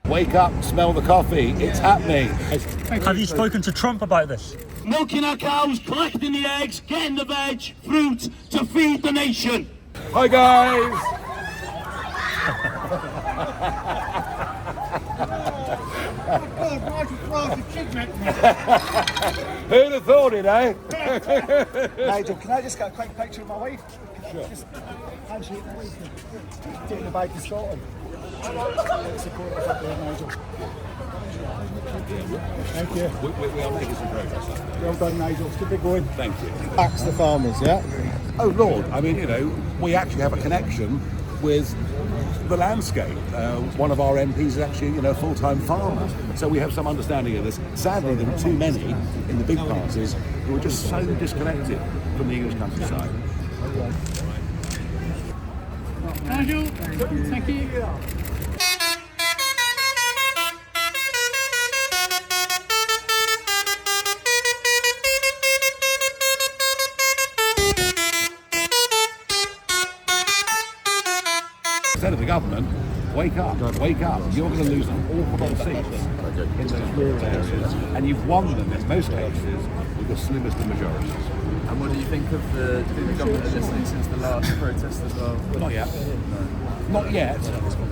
Wake up, smell the coffee. It's happening. Have you spoken to Trump about this? Milking our cows, collecting the eggs, getting the veg, fruit to feed the nation. Hi guys. Who'd have thought it, eh? Nigel, can I just get a quick picture of my wife? Sure. Just handshake my wife. Taking the bag to Scotland. Let's support us up there, Nigel. Thank you. We are making some progress. Well done, Nigel. It's good to go in. Thank you. Tax the farmers, yeah? Oh Lord, I mean, you know, we actually have a connection with the landscape. One of our MPs is actually, you know, a full-time farmer. So we have some understanding of this. Sadly, there are too many in the big parties who are just so disconnected from the English countryside. Nigel, thank you. Instead of the government, wake up, wake up. You're going to lose an awful lot of seats in those rural areas, and you've won them in most cases with the slimmest of majorities. And what do you think of do you think the government are listening since the last protest as well? Not yet. Not yet,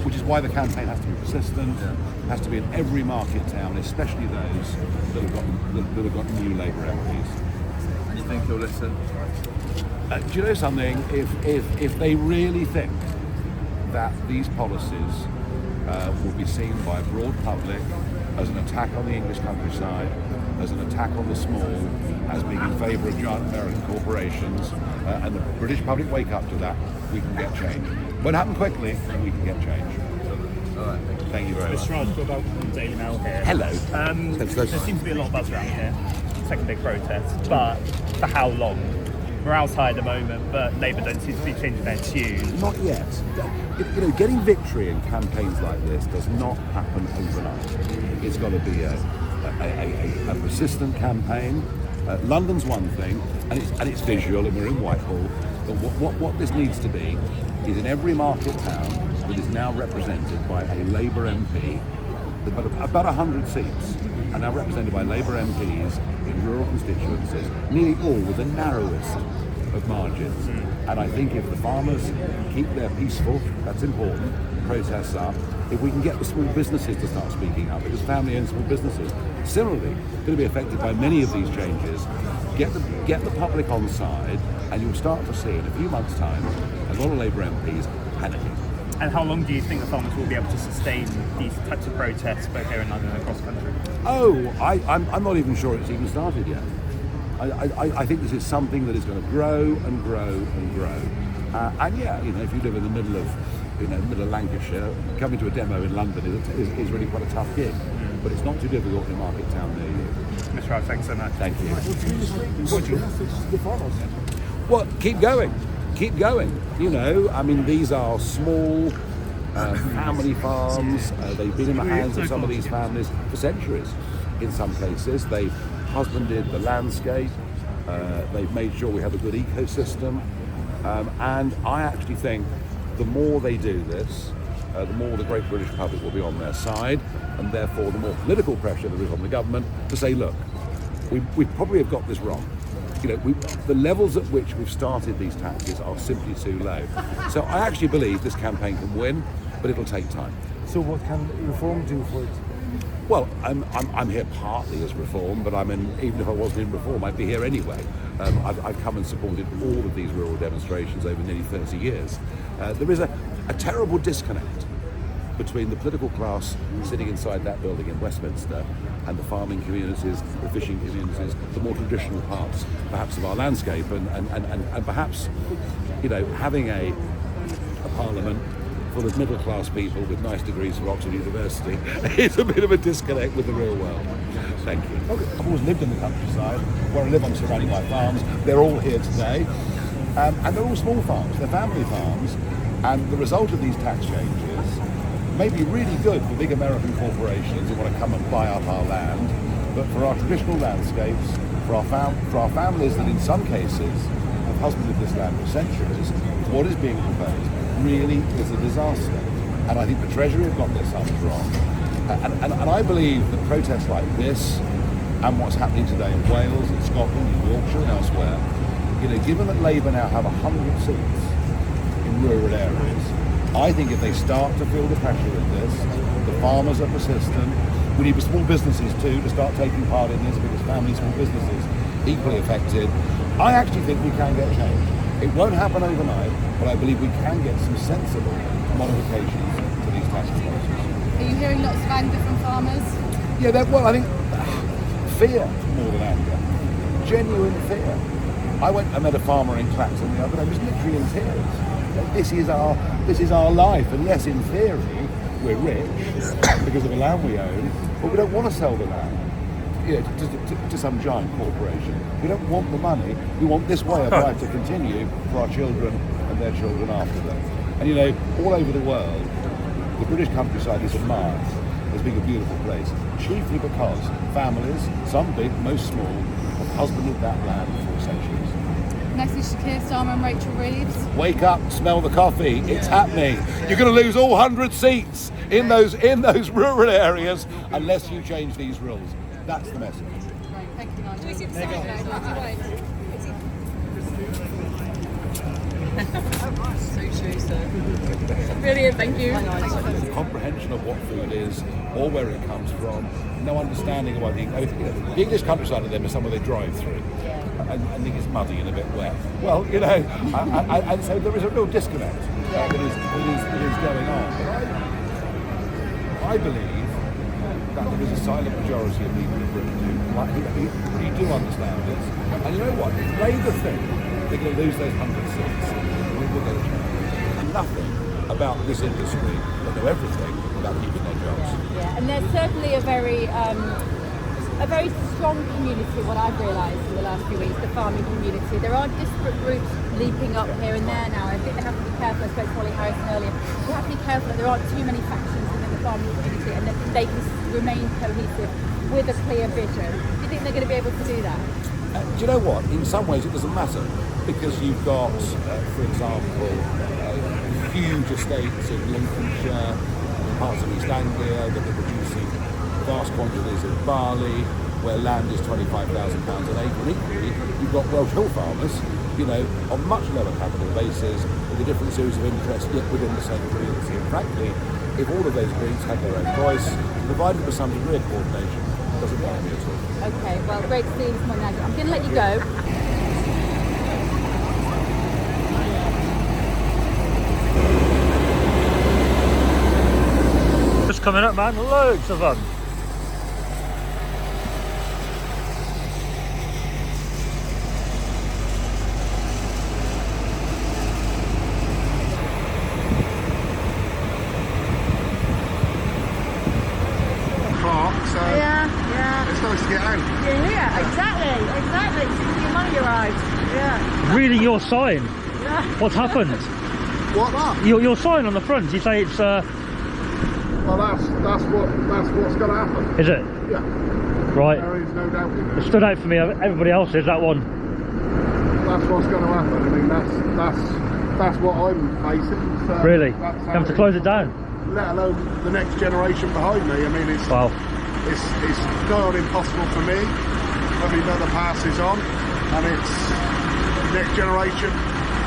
which is why the campaign has to be persistent, has to be in every market town, especially those that have got new Labour MPs. And you think he'll listen? Do you know something? If they really think that these policies will be seen by a broad public as an attack on the English countryside, as an attack on the small, as being in favour of giant American corporations, and the British public wake up to that, we can get change. Won't happen quickly, but we can get change. All right, Thank you very much. Mr. Farage, about Daily Mail here. Hello. There seems to be a lot of buzz around here. Second big protest, but for how long? Morale's high at the moment, but Labour don't seem to be changing their tune. Not yet. You know, getting victory in campaigns like this does not happen overnight. It's got to be a persistent campaign. London's one thing, and it's visual, and we're in Whitehall. But what this needs to be is in every market town that is now represented by a Labour MP. About 100 seats are now represented by Labour MPs in rural constituencies, nearly all with the narrowest of margins. And I think if the farmers keep their peaceful, that's important, protests up, if we can get the small businesses to start speaking up, because family-owned small businesses, similarly, going to be affected by many of these changes, get the public on side, and you'll start to see in a few months' time a lot of Labour MPs panicking. And how long do you think the farmers will be able to sustain these types of protests, both here in London and across the country? Oh, I'm not even sure it's even started yet. I think this is something that is going to grow and grow and grow. And yeah, you know, if you live in the middle of, middle of Lancashire, coming to a demo in London is really quite a tough gig. But it's not too difficult in a market town near you. Mr. Farage, thanks so much. Thank you. Well, keep going. Keep going. You know, I mean, these are small family farms. They've been in the hands of some of these families for centuries. In some cases, they've husbanded the landscape. They've made sure we have a good ecosystem. And I actually think the more they do this, the more the great British public will be on their side, and therefore the more political pressure there is on the government to say, look, we probably have got this wrong. You know, the levels at which we've started these taxes are simply too low. So I actually believe this campaign can win, but it'll take time. So what can reform do for it? Well, I'm here partly as reform, but even if I wasn't in reform, I'd be here anyway. I've come and supported all of these rural demonstrations over nearly 30 years. There is a terrible disconnect between the political class sitting inside that building in Westminster and the farming communities, the fishing communities, the more traditional parts, perhaps, of our landscape, and perhaps, you know, having a parliament full of middle-class people with nice degrees from Oxford University is a bit of a disconnect with the real world. Thank you. Okay. I've always lived in the countryside, where I live on surrounding by farms. They're all here today, and they're all small farms, they're family farms, and the result of these tax changes may be really good for big American corporations who want to come and buy up our land, but for our traditional landscapes, for our families that in some cases have husbanded this land for centuries, what is being proposed really is a disaster. And I think the Treasury have got their sums wrong. And I believe that protests like this and what's happening today in Wales, in Scotland, in Yorkshire and elsewhere, you know, given that Labour now have 100 seats in rural areas, I think if they start to feel the pressure of this, the farmers are persistent, we need the small businesses too to start taking part in this, because family small businesses equally affected. I actually think we can get change. It won't happen overnight, but I believe we can get some sensible modifications to these tax proposals. Are you hearing lots of anger from farmers? Yeah, well, I think fear more than anger. Genuine fear. I met a farmer in Clacton the other day, he was literally in tears. This is our life, and yes, in theory, we're rich because of the land we own, but we don't want to sell the land to some giant corporation. We don't want the money. We want this way of life to continue for our children and their children after them. And you know, all over the world, the British countryside is admired as being a beautiful place, chiefly because families, some big, most small, have husbanded that land for centuries. Message to Keir Starmer and Rachel Reeves. Wake up, smell the coffee. It's happening. You're going to lose all 100 seats in those rural areas unless you change these rules. That's the message. Right, thank you, Nigel. Do we see the sign So true, sir. Brilliant, thank you. The comprehension of what food is or where it comes from, no understanding of what the English countryside of them is somewhere they drive through and think it's muddy and a bit wet. Well, you know, and so there is a real disconnect that is going on. But I believe that there is a silent majority of people in Britain who do understand this. And you know what? If Labour think they're going to lose those 100 seats, we will get a change. Nothing about this industry, they know everything about keeping their jobs. Yeah, and there's certainly a very strong community, what I've realised in the last few weeks, the farming community. There are disparate groups leaping up here and there now. I think they have to be careful. I spoke to Holly Harrison earlier. We have to be careful that there aren't too many factions within the farming community and that they can remain cohesive with a clear vision. Do you think they're going to be able to do that? Do you know what? In some ways it doesn't matter, because you've got, for example, huge estates in Lincolnshire, parts of East Anglia that are producing vast quantities of barley, where land is £25,000 an acre. And equally, you've got Welsh hill farmers, you know, on much lower capital bases, with a different series of interests, yet within the same community. And frankly, if all of those groups had their own voice, provided with some degree of coordination, it doesn't bother me at all. Okay, well, great to see you this morning, Nigel. I'm going to let you go. Just coming up, man. Loads of them. So it's nice to get out. Yeah, exactly. Your money arrived. Yeah. Reading your sign. Yeah. What's happened? What that? Your sign on the front. You say it's. Well, that's what's going to happen. Is it? Yeah. Right. There is no doubt in It it. stood out for me. Everybody else is that one. That's what's going to happen. I mean, that's what I'm facing. So Really? that's You have to close it down. Let alone the next generation behind me. I mean, it's Wow. it's nigh on impossible for me. Every another passes on, and it's next generation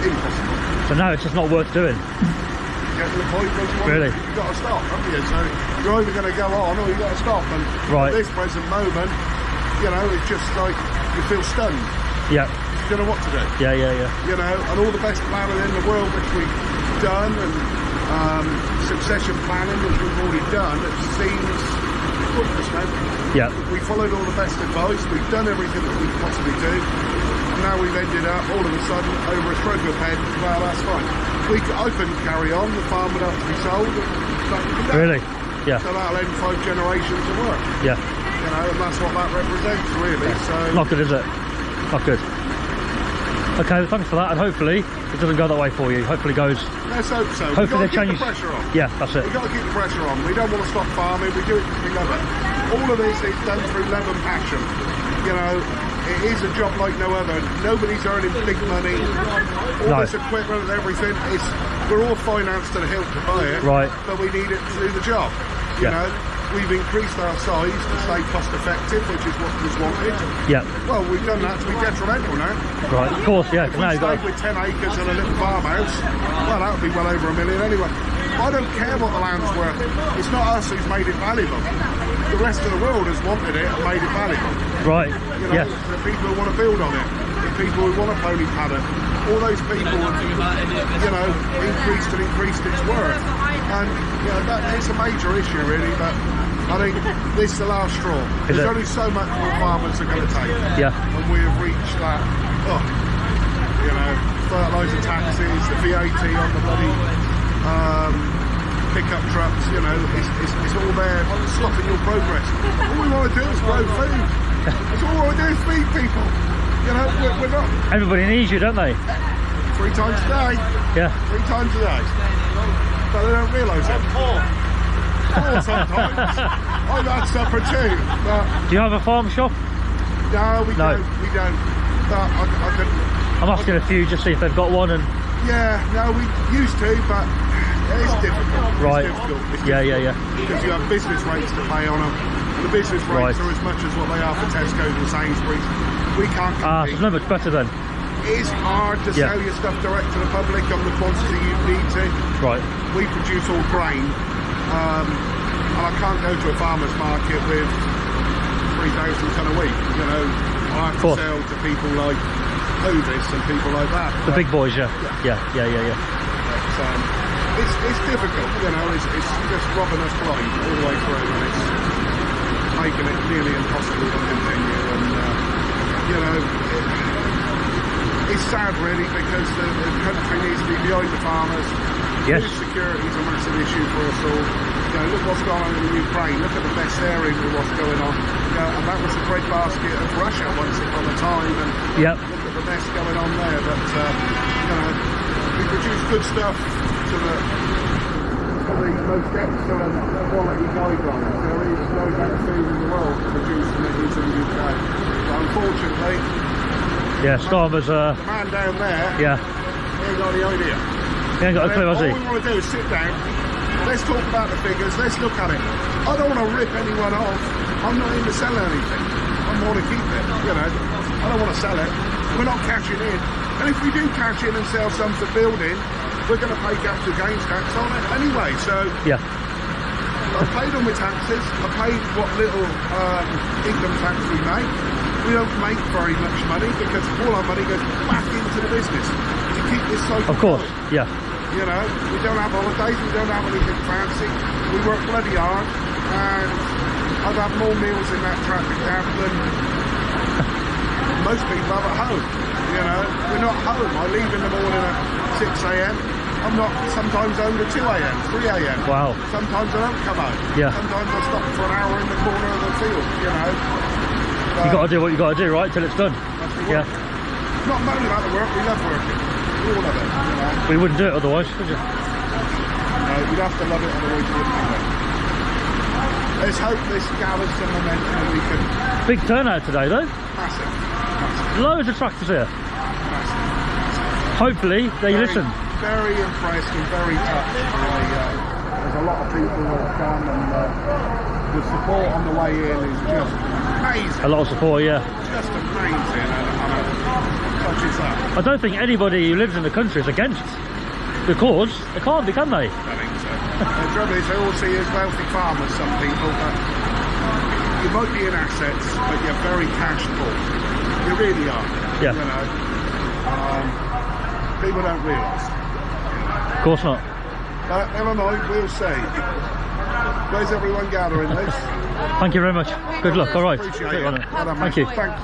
impossible. So now it's just not worth doing. Get to the point where Really? you've got to stop, haven't you? So you're either going to go on or you've got to stop. And Right. at this present moment, you know, it's just like you feel stunned. Yeah. You don't know what to do. Yeah. You know, and all the best planning in the world which we've done, and succession planning which we've already done, it seems pointless, man. Yeah. We followed all the best advice, we've done everything that we can possibly do, and now we've ended up all of a sudden over a stroke of a pen. Well, that's fine. I couldn't carry on, the farm would have to be sold, and that would be done. Really? Yeah. So that'll end 5 generations of work. Yeah. You know, and that's what that represents, really. So Not good, is it? Not good. Okay, thanks for that, and hopefully it doesn't go that way for you. Hopefully it goes. let's hope so. Hopefully We've got they to keep change. the pressure on. Yeah, that's it. We've got to keep the pressure on. We don't want to stop farming. We do it because we love it. All of this is done through love and passion. You know, it is a job like no other. Nobody's earning big money. All this equipment and everything, we're all financed to the hilt to buy it. Right. But we need it to do the job. You know, we've increased our size to stay cost effective, which is what was wanted. Yeah. Well, we've done that to be detrimental now. Right. Of course. Yeah. If Now we you've got. stayed with 10 acres and a little farmhouse, well, that would be well over $1 million anyway. I don't care what the land's worth. It's not us who's made it valuable. The rest of the world has wanted it and made it valuable. Right. You know, Yes. the people who want to build on it, the people who want a pony paddock, all those people have, you know, increased its worth. And, you know, that is a major issue, really, but I think this is the last straw. There's only so much more farmers are going to take. Yeah. And we have reached that, you know, fertiliser taxes, the VAT on the bloody pickup trucks, you know, it's all there stopping your progress. All we want to do is grow food. That's all we want to do is feed people. You know, we're not... Everybody needs you, don't they? 3 times a day. Yeah. 3 times a day. But they don't realise it. 4 sometimes. I've had supper too. But Do you have a farm shop? no, we don't. We don't. But I could... I'm asking a few just see if they've got one and. Yeah, no, we used to, but it's difficult. Right. It's difficult. It's Yeah. because you have business rates to pay on them. And the business rates are as much as what they are for Tesco's and Sainsbury's. We can't Ah, so compete. it's not much better then. It is hard to Yeah. sell your stuff direct to the public on the quantity you need to. Right. We produce all grain, and I can't go to a farmer's market with 3,000 tonne a week. You know, I have to sell to people like Ovis and people like that. The big boys, yeah. Yeah. But, it's difficult, you know. It's just robbing us blind all the way through, and it's making it nearly impossible to continue. And you know, it's sad really because the country needs to be behind the farmers. Yes. Food security is a massive issue for us all. You know, look what's going on in Ukraine. Look at the best areas of what's going on. You know, and that was the breadbasket of Russia once upon a time. And Yep. look at the mess going on there. But you know, we produce good stuff to the most excellent quality guidelines. There is no better food in the world produced than it is in the UK. But unfortunately, Yeah. Starmer's. the man down there, Yeah. he ain't got any idea. He ain't got a clue, has All he? we want to do is sit down, let's talk about the figures, let's look at it. I don't want to rip anyone off. I'm not in to sell anything. I want to keep it, you know. I don't want to sell it. We're not cashing in. And if we do cash in and sell some for building, we're going to pay capital gains tax on it anyway. So Yeah. I paid all my taxes. I paid what little income tax we make. We don't make very much money because all our money goes back into the business to keep this cycle Of course. going. Yeah. You know, we don't have holidays, we don't have anything fancy. We work bloody hard, and I'd have more meals in that traffic cab than most people have at home. You know, we're not home. I leave in the morning at 6 a.m. I'm not sometimes home at 2 a.m., 3 a.m. Wow. Sometimes I don't come home. Yeah. Sometimes I stop for an hour in the corner of the field, you know. You got to do what you got to do, right? Till it's done. That's the Yeah. work. Not moaning about the work, we love working. We all love it, you know. We wouldn't do it otherwise, would you? No, we'd have to love it, otherwise we wouldn't do it. Let's hope this gathers some momentum and we can... Big turnout today, though. Massive. Loads of tractors here. Massive. Hopefully they listen. Very impressed and very touched by, there's a lot of people that have come, and the support on the way in is just amazing. A lot of support, yeah. Just amazing, and it touches that. I don't think anybody who lives in the country is against the cause. They can't be, can they? I think so. The trouble is, they all see you as wealthy farmers, some people, but you might be in assets, but you're very cash poor. You really are. Yeah. You know, people don't realise. Of course not. But never mind, we'll see. Where's everyone gathering, Liz? Thank you very much. Good luck. All right. Appreciate Take it. one. Well done, Thank mate. you. Thanks.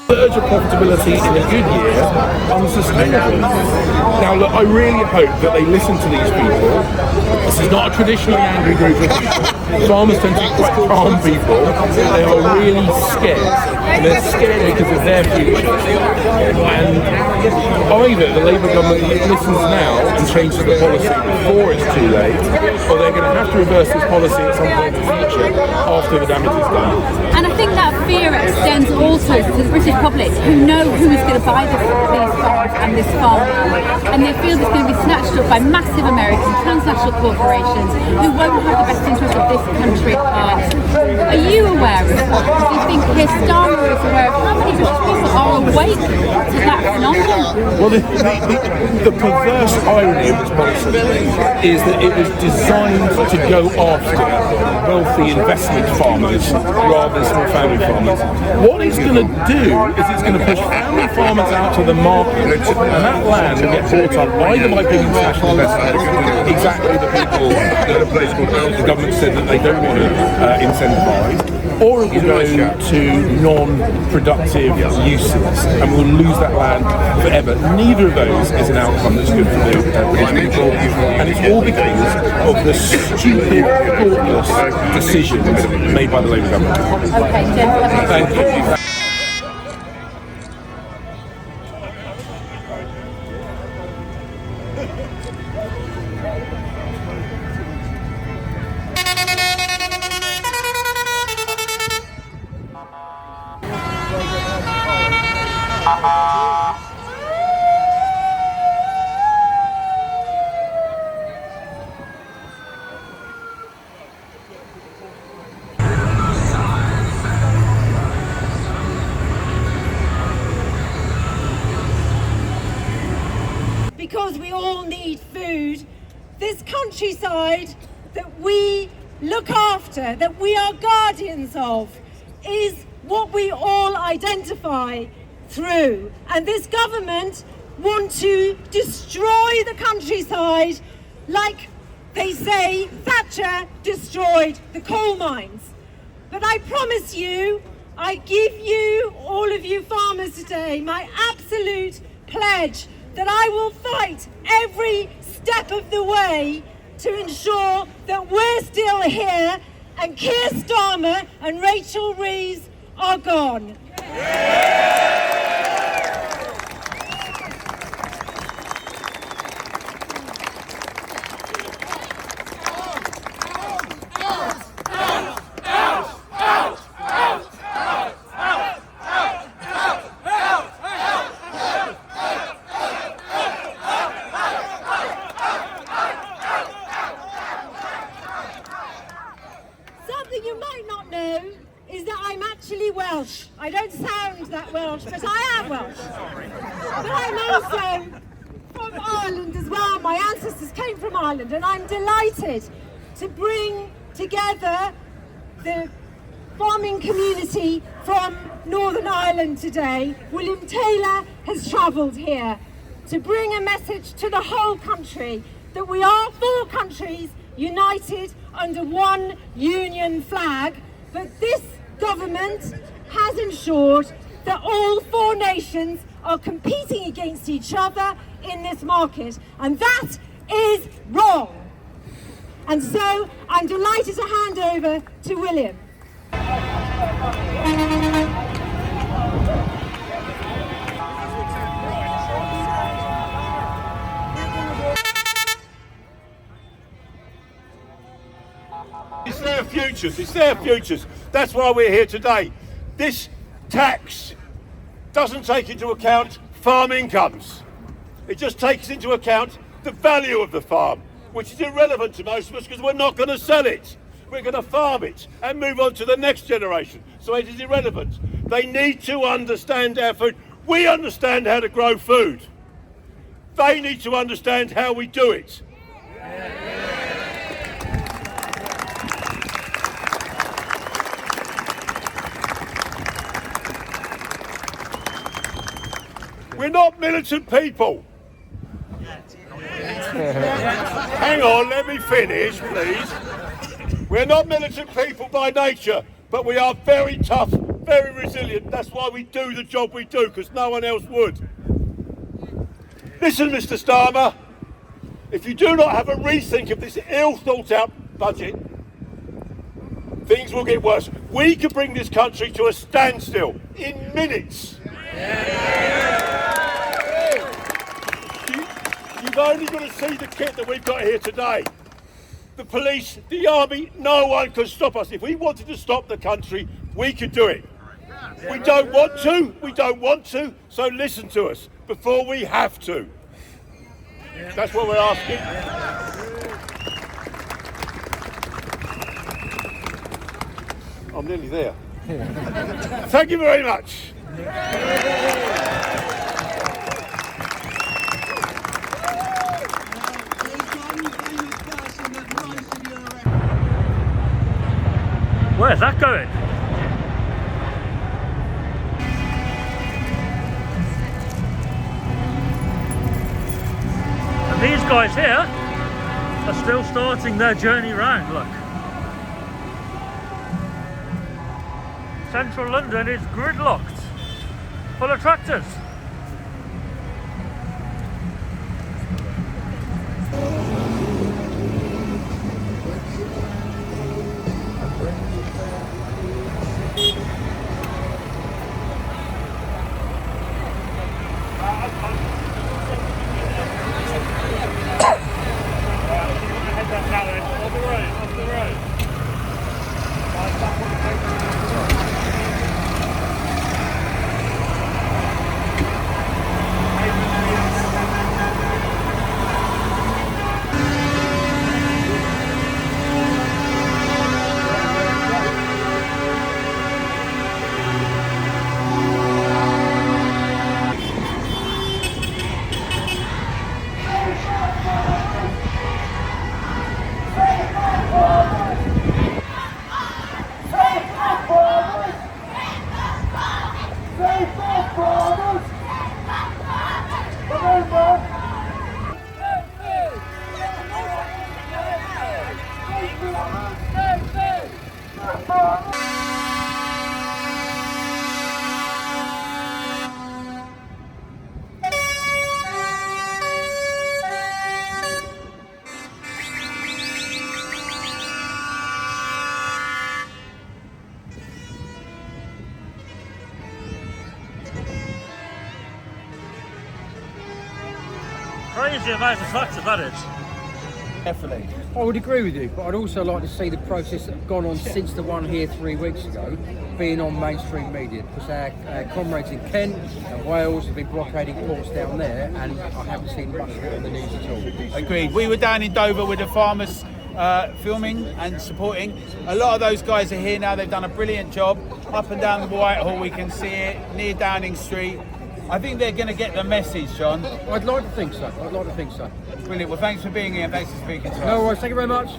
Surge of profitability in a good year, unsustainable. Now look, I really hope that they listen to these people. This is not a traditionally angry group of people. Farmers tend to be quite calm people. They are really scared. And they're scared because of their future. And either the Labour government listens now and changes the policy before it's too late, or they're going to have to reverse this policy at some point in the future after the damage is done. And I think that fear extends also to the British public who know who is going to buy these farms and this farmland, and they feel it's going to be snatched up by massive American transnational corporations who won't have the best interest of this country at heart. Are you aware of that? Do you think Keir Starmer is aware of how many British people are awake to that phenomenon? Well, the perverse irony of this policy is that it was designed to go after wealthy investment farmers rather than small family farmers. What it's going to do is it's going to push family farmers out to the market, and that land will get bought up either by big international investors, exactly the people that the government said that they don't want to incentivise, or it will go to non-productive uses, and we'll lose that land forever. Neither of those is an outcome that's good for the British people, and it's all because of the stupid, thoughtless decisions made by the Labour government. Okay, Jeff. Thank you. Because we all need food, this countryside that we look after, that we are guardians of, is what we all identify through. And this government want to destroy the countryside like they say Thatcher destroyed the coal mines. But I promise you, I give you, all of you farmers today, my absolute pledge that I will fight every step of the way to ensure that we're still here and Keir Starmer and Rachel Reeves are gone. Something you might not know is that I'm actually Welsh. I don't sound that Welsh, but I am Welsh. But I'm also from Ireland as well. My ancestors came from Ireland, and I'm delighted to bring together the farming community from Northern Ireland today. William Taylor has travelled here to bring a message to the whole country that we are 4 countries united under one union flag, but this government has ensured that all 4 nations are competing against each other in this market, and that is wrong. And so I'm delighted to hand over to William. It's their futures, it's their futures. That's why we're here today. This tax doesn't take into account farm incomes. It just takes into account the value of the farm, which is irrelevant to most of us because we're not going to sell it. We're going to farm it and move on to the next generation. So it is irrelevant. They need to understand our food. We understand how to grow food. They need to understand how we do it. We're not militant people. Hang on, let me finish, please. We're not militant people by nature, but we are very tough, very resilient. That's why we do the job we do, because no one else would. Listen, Mr. Starmer, if you do not have a rethink of this ill thought out budget, things will get worse. We could bring this country to a standstill in minutes. You've only got to see the kit that we've got here today. The police, the army, no one can stop us. If we wanted to stop the country, we could do it. We don't want to, so listen to us before we have to. That's what we're asking. I'm nearly there. Thank you very much. Where's that going? And these guys here are still starting their journey round, look. Central London is gridlocked, full of tractors. Crazy amount of tractors, that is. Definitely. I would agree with you, but I'd also like to see the process that have gone on since the one here 3 weeks ago being on mainstream media, because our comrades in Kent and Wales have been blockading ports down there, and I haven't seen much of it on the news at all. Agreed. We were down in Dover with the farmers filming and supporting. A lot of those guys are here now. They've done a brilliant job. Up and down the Whitehall, we can see it, near Downing Street. I think they're going to get the message, John. I'd like to think so. I'd like to think so. Brilliant. Well, thanks for being here and thanks for speaking to us. No worries. Thank you very much.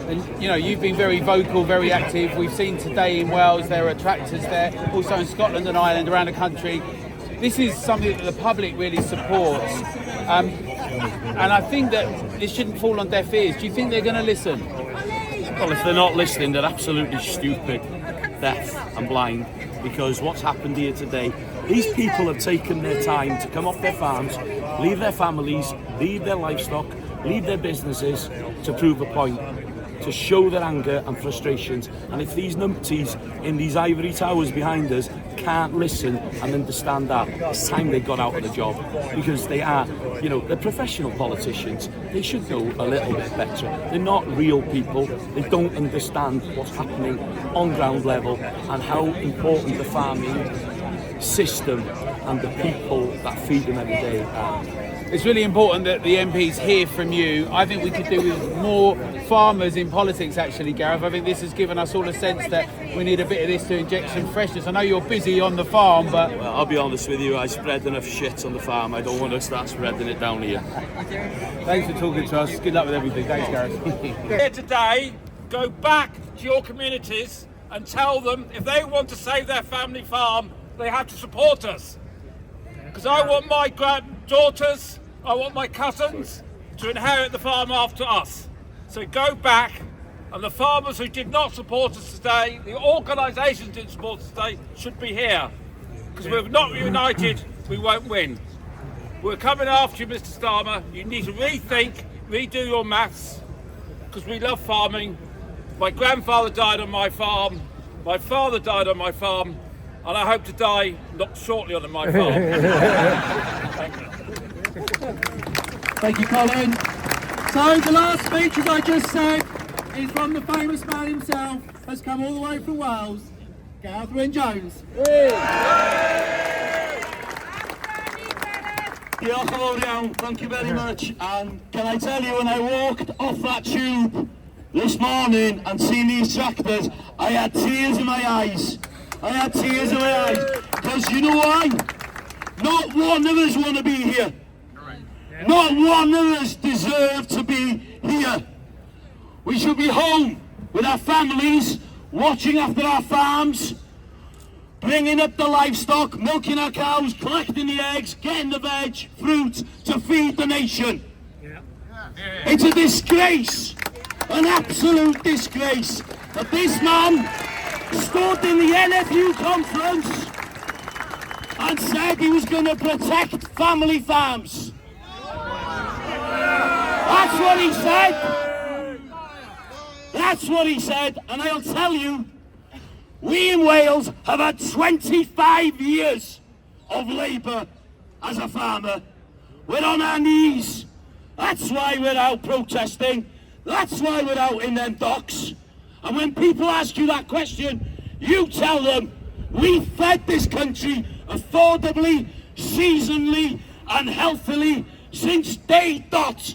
And you know, you've been very vocal, very active. We've seen today in Wales there are tractors there, also in Scotland and Ireland, around the country. This is something that the public really supports. And I think that this shouldn't fall on deaf ears. Do you think they're going to listen? Well, if they're not listening, they're absolutely stupid, deaf and blind, because what's happened here today, these people have taken their time to come off their farms, leave their families, leave their livestock, leave their businesses to prove a point, to show their anger and frustrations. And if these numpties in these ivory towers behind us can't listen and understand that, it's time they got out of the job, because they are, you know, they're professional politicians. They should know a little bit better. They're not real people. They don't understand what's happening on ground level and how important the farming system and the people that feed them every day are. It's really important that the MPs hear from you. I think we could do with more farmers in politics, actually, Gareth. I think this has given us all a sense that we need a bit of this to inject some freshness. I know you're busy on the farm, but... Well, I'll be honest with you, I spread enough shit on the farm. I don't want to start spreading it down here. Thanks for talking to us. Good luck with everything. Thanks, Gareth. Here today, go back to your communities and tell them if they want to save their family farm, they have to support us. Because I want my granddaughters, I want my cousins to inherit the farm after us. So go back And the farmers who did not support us today, the organisations didn't support us today, should be here. Because we're not united, we won't win. We're coming after you, Mr. Starmer. You need to rethink, redo your maths, because we love farming. My grandfather died on my farm, my father died on my farm, and I hope to die not shortly on my farm. Thank you. Thank you, Colin. So the last speech, as I just said, is from the famous man himself, has come all the way from Wales, Catherine Jones. Diolch yn fawr iawn, thank you very much. And can I tell you, when I walked off that tube this morning and seen these tractors, I had tears in my eyes. I had tears in my eyes. Because you know why? Not one of us want to be here. Not one of us deserve to be here. We should be home with our families, watching after our farms, bringing up the livestock, milking our cows, collecting the eggs, getting the veg, fruit to feed the nation. It's a disgrace, an absolute disgrace, that this man stood in the NFU conference and said he was going to protect family farms. That's what he said. That's what he said, and I'll tell you, we in Wales have had 25 years of labour as a farmer. We're on our knees. That's why we're out protesting. That's why we're out in them docks. And when people ask you that question, you tell them, we fed this country affordably, seasonally and healthily since day dot.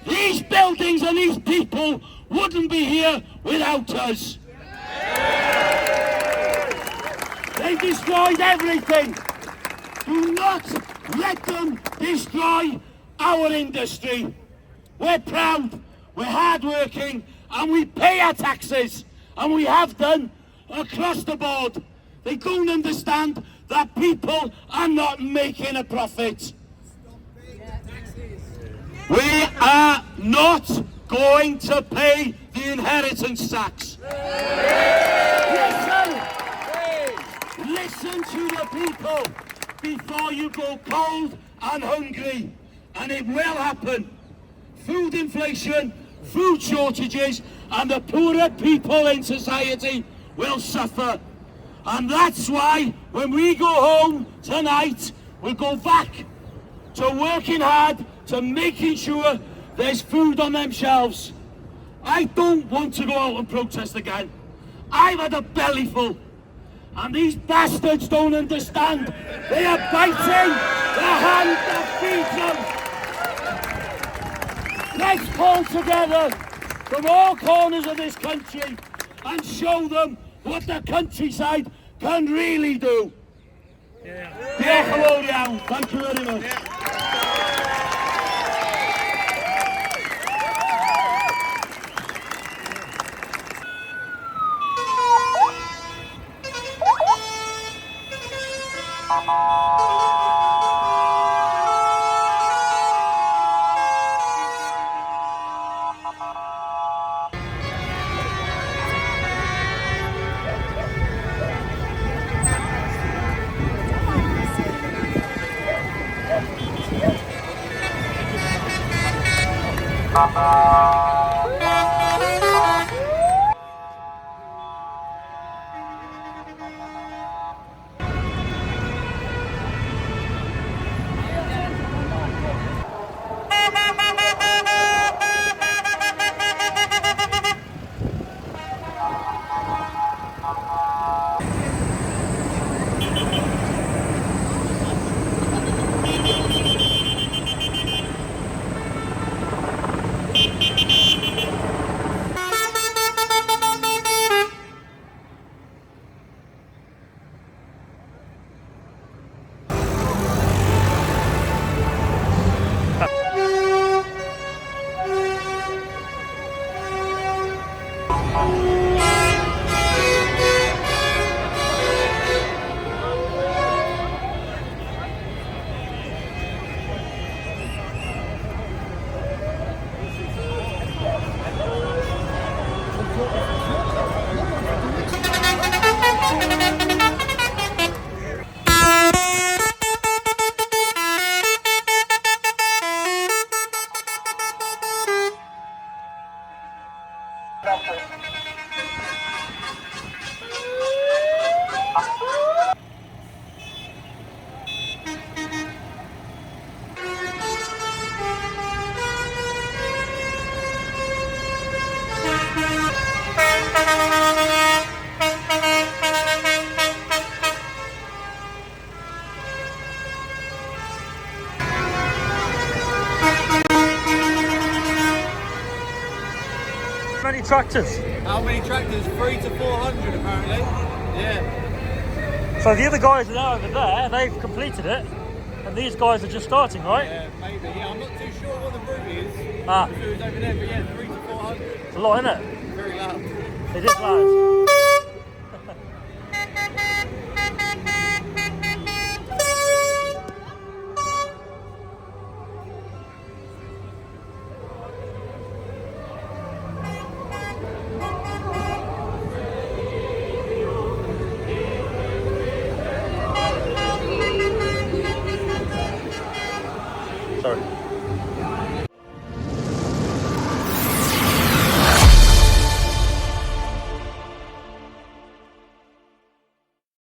These buildings and these people wouldn't be here without us. They destroyed everything. Do not let them destroy our industry. We're proud, we're hardworking, and we pay our taxes, and we have done across the board. They don't understand that people are not making a profit. We are not going to pay the inheritance tax. Listen to the people before you go cold and hungry, and it will happen. Food inflation, food shortages, and the poorer people in society will suffer. And that's why when we go home tonight, we'll go back to working hard, to making sure there's food on them shelves. I don't want to go out and protest again. I've had a belly full. And these bastards don't understand. They are biting the hand that feeds them. Let's pull together from all corners of this country and show them what the countryside can really do. Diolch yn fawr iawn. Thank you very much. tractors? How many tractors? 300 to 400 apparently. Yeah. So the other guys are now over there, they've completed it, and these guys are just starting, right? Yeah, maybe. Yeah, I'm not too sure what the route is. Ah. If it was over there, but yeah, 300 to 400. It's a lot, isn't it? Very loud. It is loud.